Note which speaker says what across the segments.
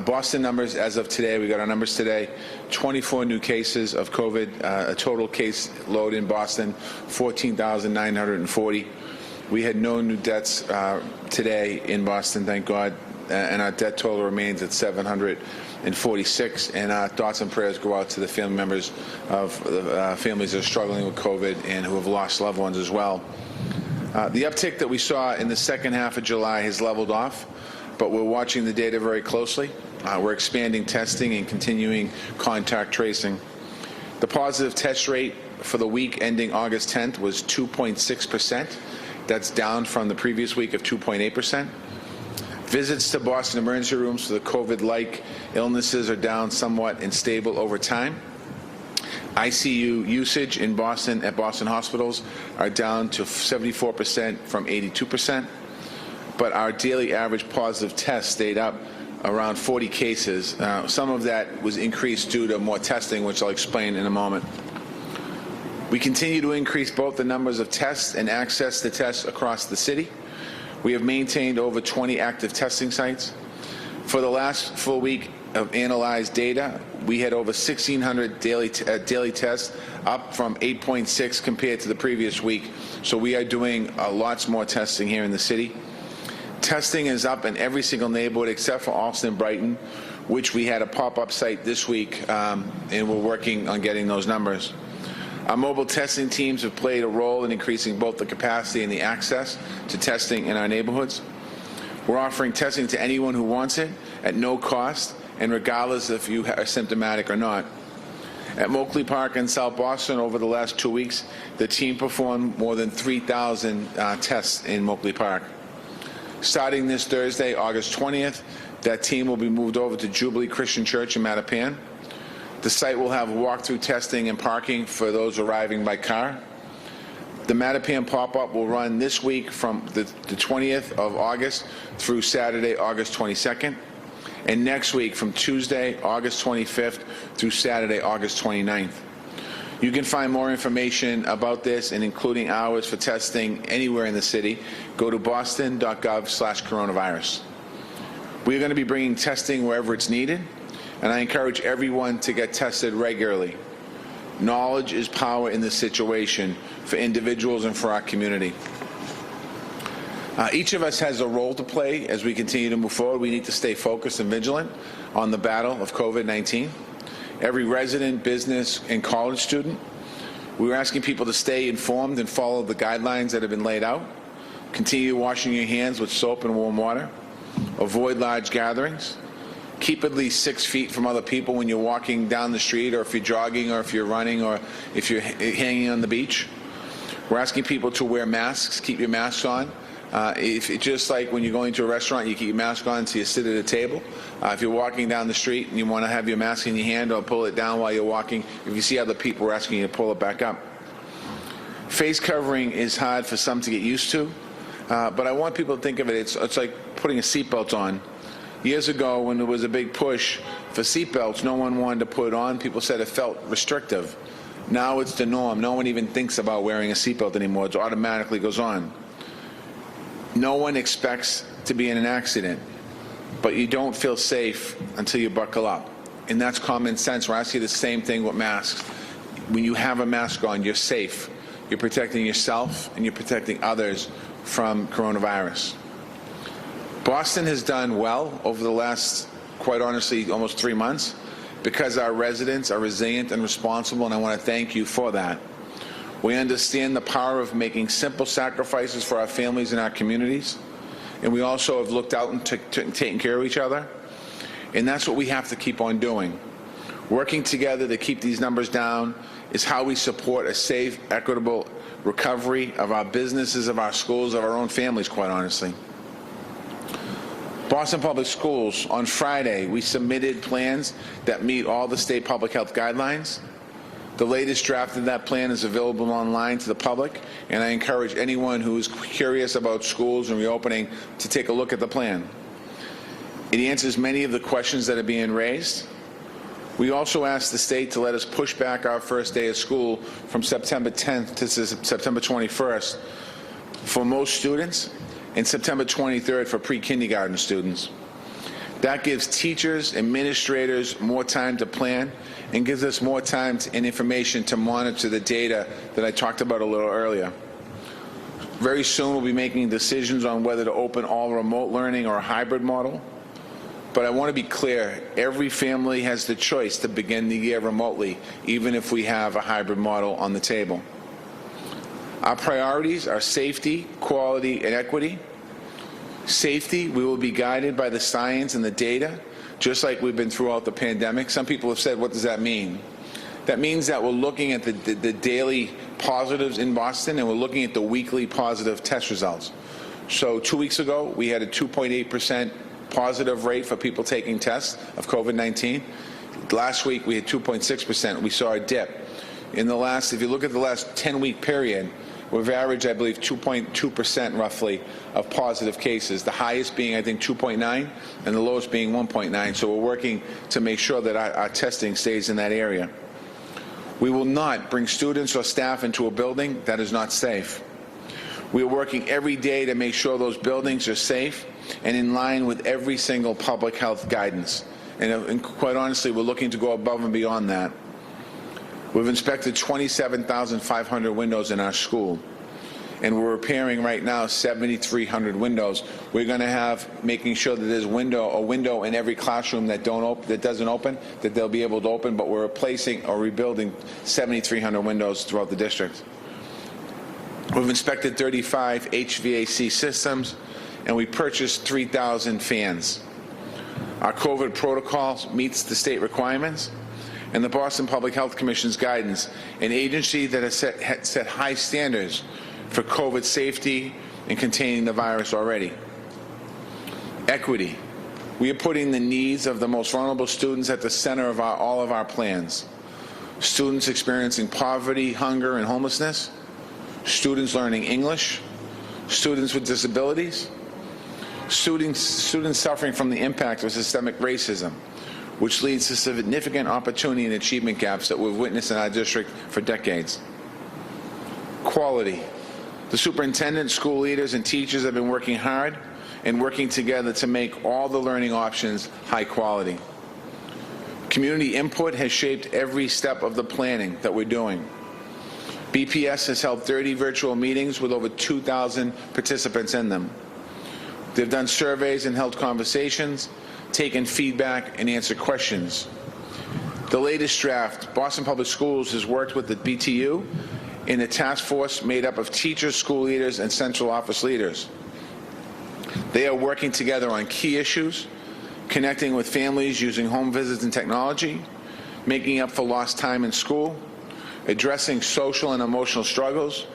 Speaker 1: Boston numbers as of today, we got our numbers today, 24 new cases of COVID, a total case load in Boston, 14,940. We had no new deaths today in Boston, thank God, and our death total remains at 746, and our thoughts and prayers go out to the family members of families that are struggling with COVID and who have lost loved ones as well. The uptick that we saw in the second half of July has leveled off, but we're watching the data very closely. We're expanding testing and continuing contact tracing. The positive test rate for the week ending August 10th was 2.6%. That's down from the previous week of 2.8%. Visits to Boston emergency rooms for the COVID-like illnesses are down somewhat and stable over time. ICU usage in Boston at Boston hospitals are down to 74% from 82%. But our daily average positive test stayed up around 40 cases. Some of that was increased due to more testing, which I'll explain in a moment. We continue to increase both the numbers of tests and access to tests across the city. We have maintained over 20 active testing sites. For the last full week of analyzed data, we had over 1,600 daily tests, up from 8.6 compared to the previous week. So we are doing lots more testing here in the city. Testing is up in every single neighborhood except for Allston and Brighton, which we had a pop-up site this week, and we're working on getting those numbers. Our mobile testing teams have played a role in increasing both the capacity and the access to testing in our neighborhoods. We're offering testing to anyone who wants it at no cost, and regardless if you are symptomatic or not. At Moakley Park in South Boston over the last 2 weeks, the team performed more than 3,000 tests in Moakley Park. Starting this Thursday, August 20th, that team will be moved over to Jubilee Christian Church in Mattapan. The site will have walk-through testing and parking for those arriving by car. The Mattapan pop-up will run this week from the 20th of August through Saturday, August 22nd, and next week from Tuesday, August 25th through Saturday, August 29th. You can find more information about this and including hours for testing anywhere in the city. Go to boston.gov/coronavirus. We're going to be bringing testing wherever it's needed, and I encourage everyone to get tested regularly. Knowledge is power in this situation for individuals and for our community. Each of us has a role to play as we continue to move forward. We need to stay focused and vigilant on the battle of COVID-19. Every resident, business, and college student, we're asking people to stay informed and follow the guidelines that have been laid out. Continue washing your hands with soap and warm water. Avoid large gatherings. Keep at least 6 feet from other people when you're walking down the street, or if you're jogging, or if you're running, or if you're hanging on the beach. We're asking people to wear masks. Keep your masks on. If it's just like when you're going to a restaurant, you keep your mask on until you sit at a table. If you're walking down the street and you want to have your mask in your hand, or pull it down while you're walking, if you see other people, we're asking you to pull it back up. Face covering is hard for some to get used to, but I want people to think of it, it's like putting a seatbelt on. Years ago, when there was a big push for seatbelts, no one wanted to put it on. People said it felt restrictive. Now it's the norm. No one even thinks about wearing a seatbelt anymore. It automatically goes on. No one expects to be in an accident, but you don't feel safe until you buckle up. And that's common sense. We're asking you the same thing with masks. When you have a mask on, you're safe. You're protecting yourself and you're protecting others from coronavirus. Boston has done well over the last, quite honestly, almost 3 months, because our residents are resilient and responsible, and I want to thank you for that. We understand the power of making simple sacrifices for our families and our communities, and we also have looked out and taken care of each other, and that's what we have to keep on doing. Working together to keep these numbers down is how we support a safe, equitable recovery of our businesses, of our schools, of our own families, quite honestly. Boston Public Schools, on Friday, we submitted plans that meet all the state public health guidelines. The latest draft of that plan is available online to the public, and I encourage anyone who is curious about schools and reopening to take a look at the plan. It answers many of the questions that are being raised. We also asked the state to let us push back our first day of school from September 10th to September 21st for most students, and September 23rd for pre-kindergarten students. That gives teachers, administrators more time to plan and gives us more time and information to monitor the data that I talked about a little earlier. Very soon we'll be making decisions on whether to open all remote learning or a hybrid model. But I want to be clear, every family has the choice to begin the year remotely, even if we have a hybrid model on the table. Our priorities are safety, quality, and equity. Safety, we will be guided by the science and the data, just like we've been throughout the pandemic. Some people have said, what does that mean? That means that we're looking at the daily positives in Boston, and we're looking at the weekly positive test results. So 2 weeks ago, we had a 2.8% positive rate for people taking tests of COVID-19. Last week, we had 2.6%. We saw a dip. If you look at the last 10-week period, we've averaged, I believe, 2.2% roughly of positive cases, the highest being, I think, 2.9, and the lowest being 1.9. So we're working to make sure that our testing stays in that area. We will not bring students or staff into a building that is not safe. We are working every day to make sure those buildings are safe and in line with every single public health guidance. And quite honestly, we're looking to go above and beyond that. We've inspected 27,500 windows in our school, and we're repairing right now 7,300 windows. We're going to have making sure that there's a window in every classroom that doesn't open, that they'll be able to open, but we're replacing or rebuilding 7,300 windows throughout the district. We've inspected 35 HVAC systems, and we purchased 3,000 fans. Our COVID protocol meets the state requirements, and the Boston Public Health Commission's guidance, an agency that has set high standards for COVID safety and containing the virus already. Equity. We are putting the needs of the most vulnerable students at the center of all of our plans. Students experiencing poverty, hunger, and homelessness, students learning English, students with disabilities, students suffering from the impact of systemic racism, which leads to significant opportunity and achievement gaps that we've witnessed in our district for decades. Quality. The superintendent, school leaders, and teachers have been working hard and working together to make all the learning options high quality. Community input has shaped every step of the planning that we're doing. BPS has held 30 virtual meetings with over 2,000 participants in them. They've done surveys and held conversations, taken feedback, and answered questions. The latest draft, Boston Public Schools has worked with the BTU in a task force made up of teachers, school leaders, and central office leaders. They are working together on key issues, connecting with families using home visits and technology, making up for lost time in school, addressing social and emotional struggles,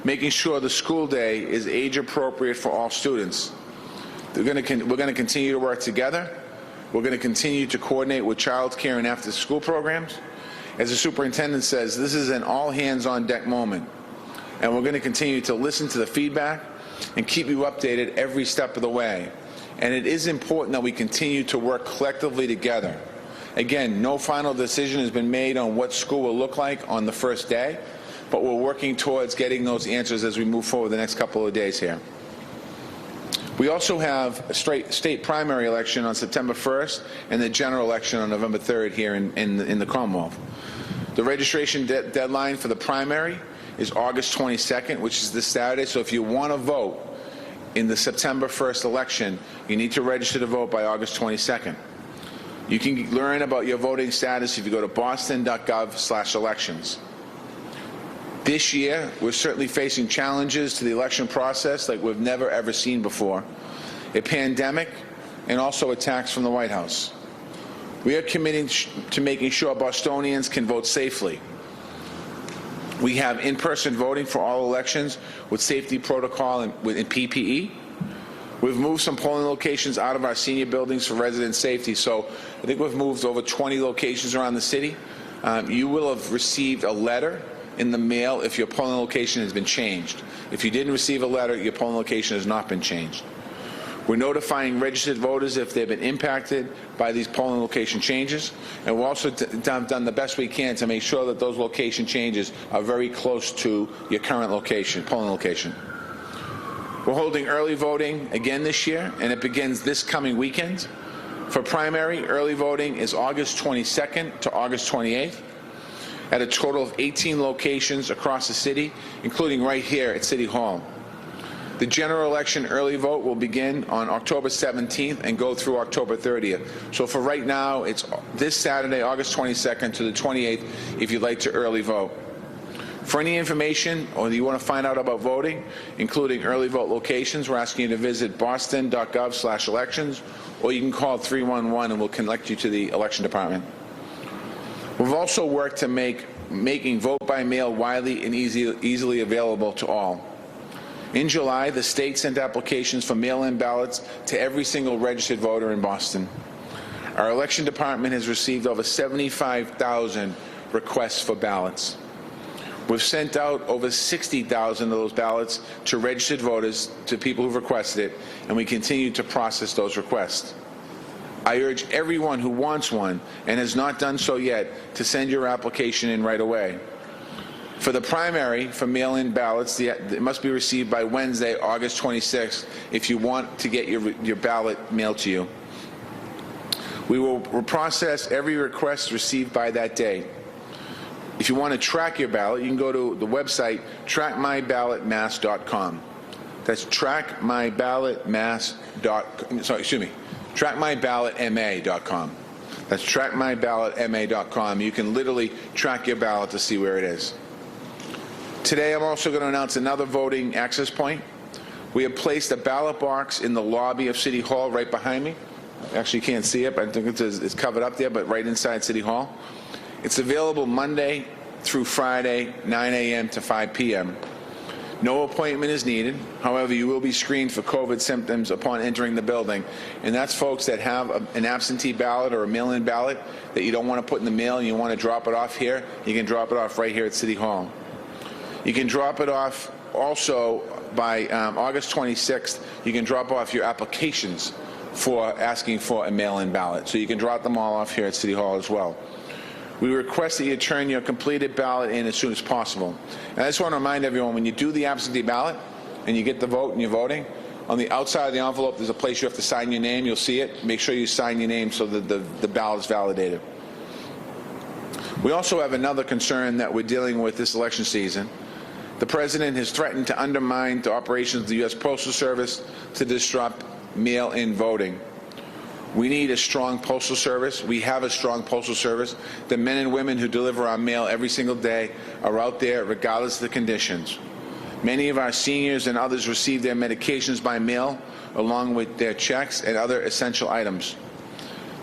Speaker 1: making sure the school day is age appropriate for all students. We're going to continue to work together. We're going to continue to coordinate with child care and after school programs. As the superintendent says, this is an all hands on deck moment. And we're going to continue to listen to the feedback and keep you updated every step of the way. And it is important that we continue to work collectively together. Again, no final decision has been made on what school will look like on the first day, but we're working towards getting those answers as we move forward the next couple of days here. We also have a state primary election on September 1st and the general election on November 3rd here in the Commonwealth. The registration deadline for the primary is August 22nd, which is this Saturday. So if you want to vote in the September 1st election, you need to register to vote by August 22nd. You can learn about your voting status if you go to boston.gov/elections. This year, we're certainly facing challenges to the election process like we've never ever seen before. A pandemic and also attacks from the White House. We are committing to making sure Bostonians can vote safely. We have in-person voting for all elections with safety protocol and PPE. We've moved some polling locations out of our senior buildings for resident safety. So I think we've moved over 20 locations around the city. You will have received a letter in the mail if your polling location has been changed. If you didn't receive a letter, your polling location has not been changed. We're notifying registered voters if they've been impacted by these polling location changes, and we've also done the best we can to make sure that those location changes are very close to your current location, polling location. We're holding early voting again this year, and it begins this coming weekend For primary, early voting is August 22nd to August 28th at a total of 18 locations across the city, including right here at City Hall. The general election early vote will begin on October 17th and go through October 30th. So for right now, it's this Saturday, August 22nd to the 28th, if you'd like to early vote. For any information or you want to find out about voting, including early vote locations, we're asking you to visit boston.gov/elections, or you can call 311 and we'll connect you to the election department. We've also worked to making vote by mail widely and easily available to all. In July, the state sent applications for mail-in ballots to every single registered voter in Boston. Our election department has received over 75,000 requests for ballots. We've sent out over 60,000 of those ballots to registered voters, to people who've requested it, and we continue to process those requests. I urge everyone who wants one and has not done so yet to send your application in right away. For the primary, for mail-in ballots, it must be received by Wednesday, August 26th, if you want to get your ballot mailed to you. We will process every request received by that day. If you want to track your ballot, you can go to the website trackmyballotmass.com. That's trackmyballotma.com. That's trackmyballotma.com. You can literally track your ballot to see where it is. Today, I'm also going to announce another voting access point. We have placed a ballot box in the lobby of City Hall right behind me. Actually, you can't see it, but I think it's covered up there, but right inside City Hall. It's available Monday through Friday, 9 a.m. to 5 p.m. No appointment is needed. However, you will be screened for COVID symptoms upon entering the building. And that's folks that have an absentee ballot or a mail-in ballot that you don't want to put in the mail and you want to drop it off here. You can drop it off right here at City Hall. You can drop it off also by August 26th. You can drop off your applications for asking for a mail-in ballot. So you can drop them all off here at City Hall as well. We request that you turn your completed ballot in as soon as possible. And I just want to remind everyone, when you do the absentee ballot and you get the vote and you're voting, on the outside of the envelope there's a place you have to sign your name. You'll see it. Make sure you sign your name so that the ballot is validated. We also have another concern that we're dealing with this election season. The President has threatened to undermine the operations of the U.S. Postal Service to disrupt mail-in voting. We need a strong postal service. We have a strong postal service. The men and women who deliver our mail every single day are out there regardless of the conditions. Many of our seniors and others receive their medications by mail along with their checks and other essential items.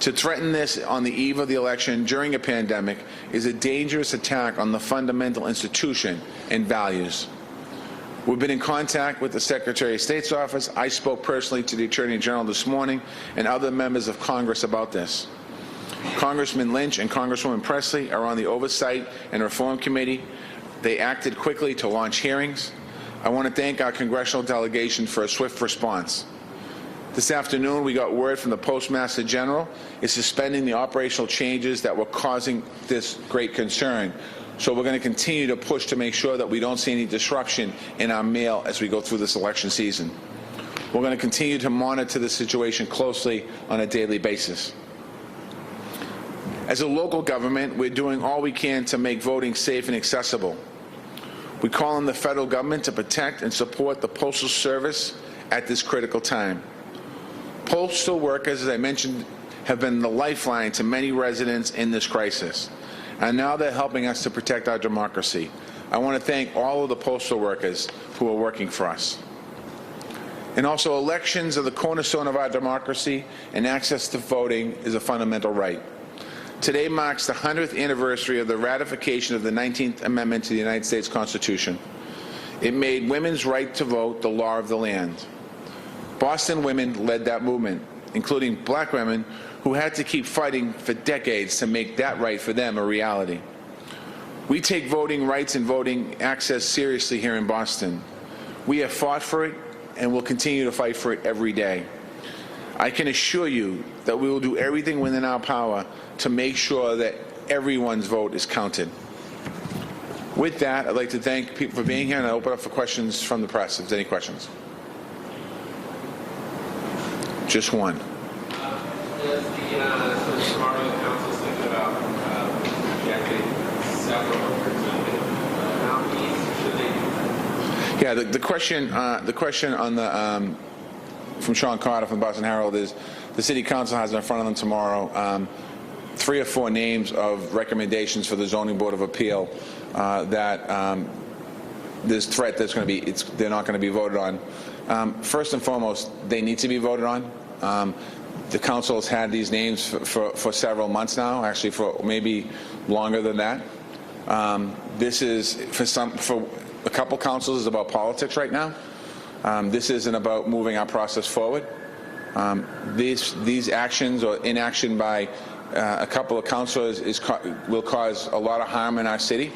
Speaker 1: To threaten this on the eve of the election during a pandemic is a dangerous attack on the fundamental institution and values. We've been in contact with the Secretary of State's office. I spoke personally to the Attorney General this morning and other members of Congress about this. Congressman Lynch and Congresswoman Presley are on the Oversight and Reform Committee. They acted quickly to launch hearings. I want to thank our congressional delegation for a swift response. This afternoon, we got word from the Postmaster General is suspending the operational changes that were causing this great concern. So we're going to continue to push to make sure that we don't see any disruption in our mail as we go through this election season. We're going to continue to monitor the situation closely on a daily basis. As a local government, we're doing all we can to make voting safe and accessible. We call on the federal government to protect and support the Postal Service at this critical time. Postal workers, as I mentioned, have been the lifeline to many residents in this crisis. And now they're helping us to protect our democracy. I want to thank all of the postal workers who are working for us. And also, elections are the cornerstone of our democracy, and access to voting is a fundamental right. Today marks the 100th anniversary of the ratification of the 19th Amendment to the United States Constitution. It made women's right to vote the law of the land. Boston women led that movement, including black women who had to keep fighting for decades to make that right for them a reality. We take voting rights and voting access seriously here in Boston. We have fought for it and will continue to fight for it every day. I can assure you that we will do everything within our power to make sure that everyone's vote is counted. With that, I'd like to thank people for being here, and I open up for questions from the press. If there's any questions. Just one.
Speaker 2: Does the So tomorrow the council's thinking about rejecting several representatives. How many should they do?
Speaker 1: Yeah, the question on the from Sean Carter from the Boston Herald is the City Council has in front of them tomorrow 3 or 4 names of recommendations for the Zoning Board of Appeal that there's threat that's going to be they're not going to be voted on. First and foremost, they need to be voted on. The council has had these names for several months now, actually for maybe longer than that. This is for a couple councils is about politics right now. This isn't about moving our process forward. These actions or inaction by a couple of councilors will cause a lot of harm in our city.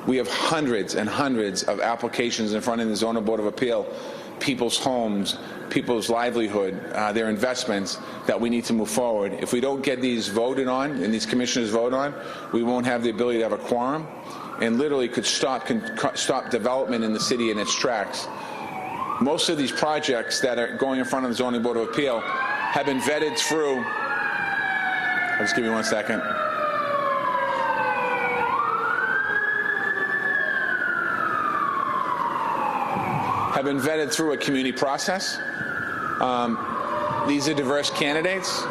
Speaker 1: We have hundreds and hundreds of applications in front of the Zoning Board of Appeal, people's homes, people's livelihood, their investments that we need to move forward. If we don't get these voted on and these commissioners vote on, we won't have the ability to have a quorum and literally could stop development in the city in its tracks. Most of these projects that are going in front of the Zoning Board of Appeal have been vetted through. Just give me 1 second. Have been vetted through a community process. These are diverse candidates,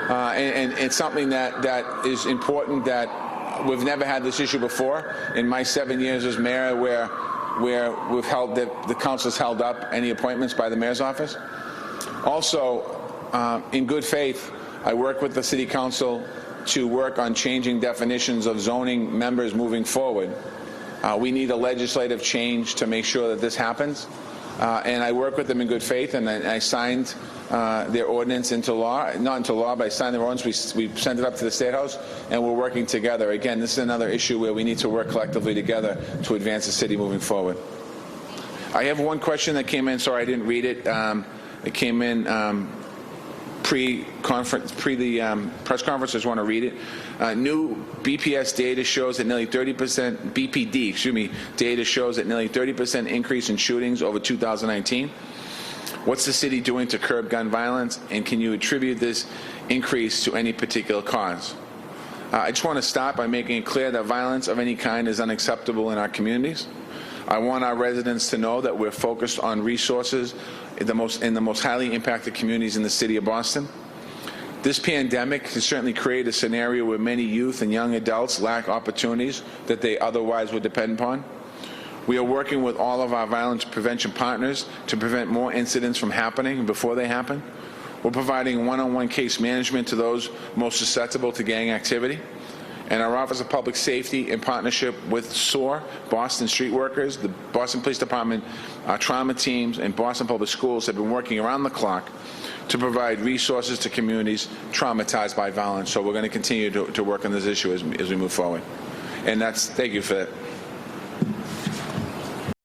Speaker 1: and it's something that is important that we've never had this issue before. In my 7 years as mayor, where we've held the council's held up any appointments by the mayor's office. Also, in good faith, I work with the city council to work on changing definitions of zoning members moving forward. We need a legislative change to make sure that this happens. And I work with them in good faith, and I signed their ordinance into law, not into law, but I signed their ordinance. We sent it up to the State House, and we're working together. Again, this is another issue where we need to work collectively together to advance the city moving forward. I have one question that came in. Sorry, I didn't read it. It came in pre the press conference. I just want to read it. New BPS data shows that nearly 30% BPD, data shows that nearly 30% increase in shootings over 2019. What's the city doing to curb gun violence, and can you attribute this increase to any particular cause? I just want to start by making it clear that violence of any kind is unacceptable in our communities. I want our residents to know that we're focused on resources in the most highly impacted communities in the city of Boston. This pandemic has certainly created a scenario where many youth and young adults lack opportunities that they otherwise would depend upon. We are working with all of our violence prevention partners to prevent more incidents from happening before they happen. We're providing one-on-one case management to those most susceptible to gang activity. And our Office of Public Safety, in partnership with SOAR, Boston Street Workers, the Boston Police Department, our trauma teams, and Boston Public Schools have been working around the clock to provide resources to communities traumatized by violence. So we're going to continue to work on this issue as we move forward. And thank you for that.